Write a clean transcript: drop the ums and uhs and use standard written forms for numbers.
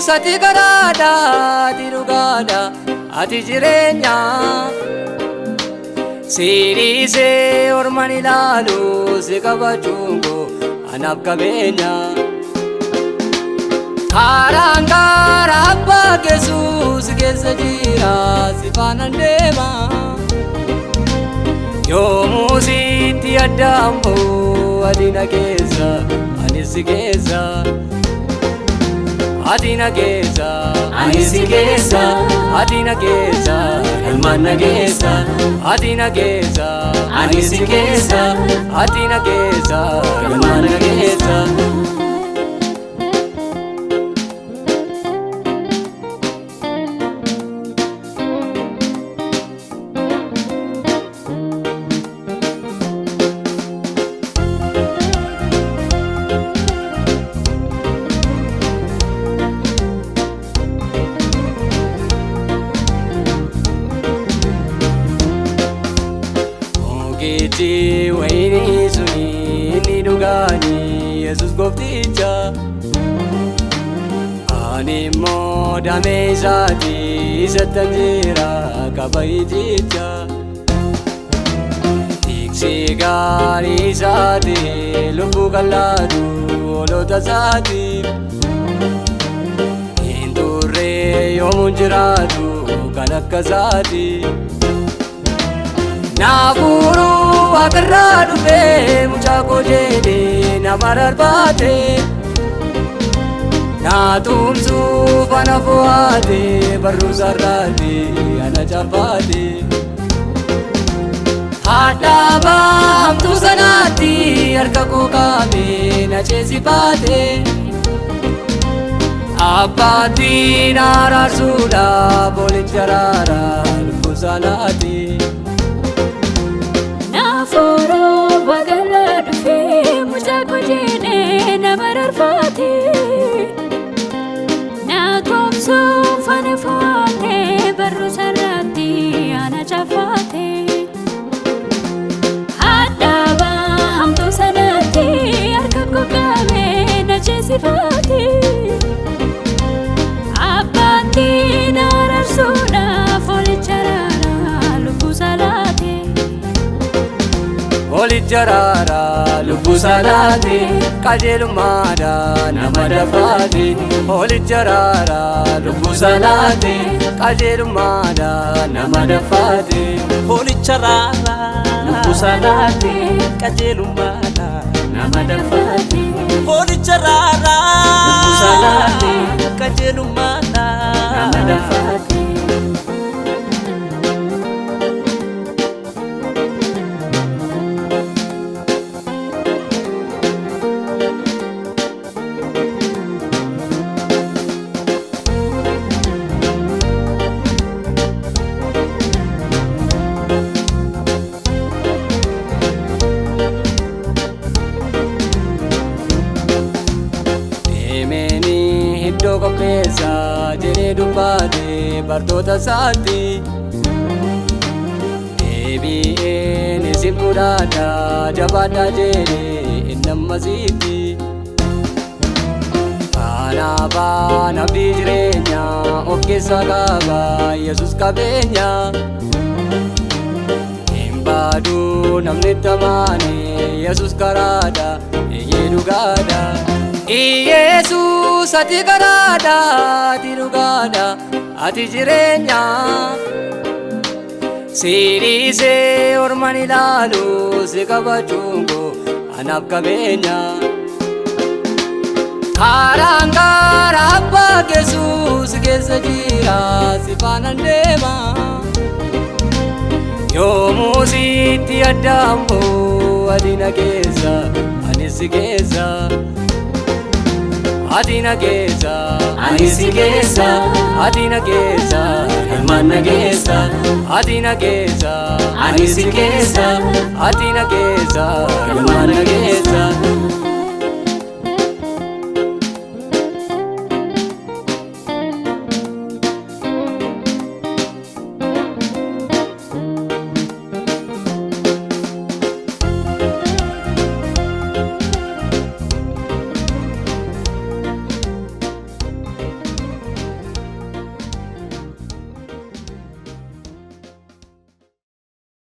ati karaadha ati dhugaadha ati jireenya Sirisee orman ilaalu si qabachuun koo anaaf qabeenya Karaan karaa abbaa Yesuus keessa jira si faana deema Yoomuu sitti addaamu adina keessa anis si keessa Adina keessa anis si keessa Adina keessa ilmaan keessa Adina keessa anis si keessa Adina keessa ilmaan keessa Kiti waini suni ni dugani Yesus gofticha Ani mo dame zati satanjira kabaiticha Tiksi gari zati lubu kaladu olota zati Indure yomunjiratu kanakka zati Naburu agarradu be muchako jede na mararbate Na tumsu panafuade barru sarrate ana chapate Hadaba amtu sanati arka ko kame na chesipate Abati narasuda bolicharara lusanati Foro bagaladu fe muchako jene na mararfate Na komso fanefate barru sarati ana chafate Hadaba hamtu sanati arka kokame na chesifate Abati narasuda folicharara lukusalate Holijjarara lubbu salaati qajeelummaadha nama dafaati Holijjarara lubbu salaati qajeelummaadha nama dafaati Holijjarara lubbu salaati qajeelummaadha nama dafaati Holijjarara lubbu salaati qajeelummaadha nama dafaati Iddoo qopheessa jedhee dubbate bartoota isaatti Deebi'een isin fudhadha jabaadhaa jedhee inni ammasiitti Kanaafaan abdii jireenya of keessaa qaba Yesus qabeenya Hin baadu namni tamaane Yesus karaadha eeyyee dhugaadha Yesus ati karaadha ati dhugaadha ati jireenya Sirisee orman ilaalu si qabachuun koo anaaf qabeenya Karaan karaa abbaa Yesuus keessa jira si faana deema Yoomuu sitti addaamu adina keessa anis si keessa Adina keessa anis si keessa Adina keessa ilmaan keessa Adina keessa anis si keessa Adina keessa ilmaan keessa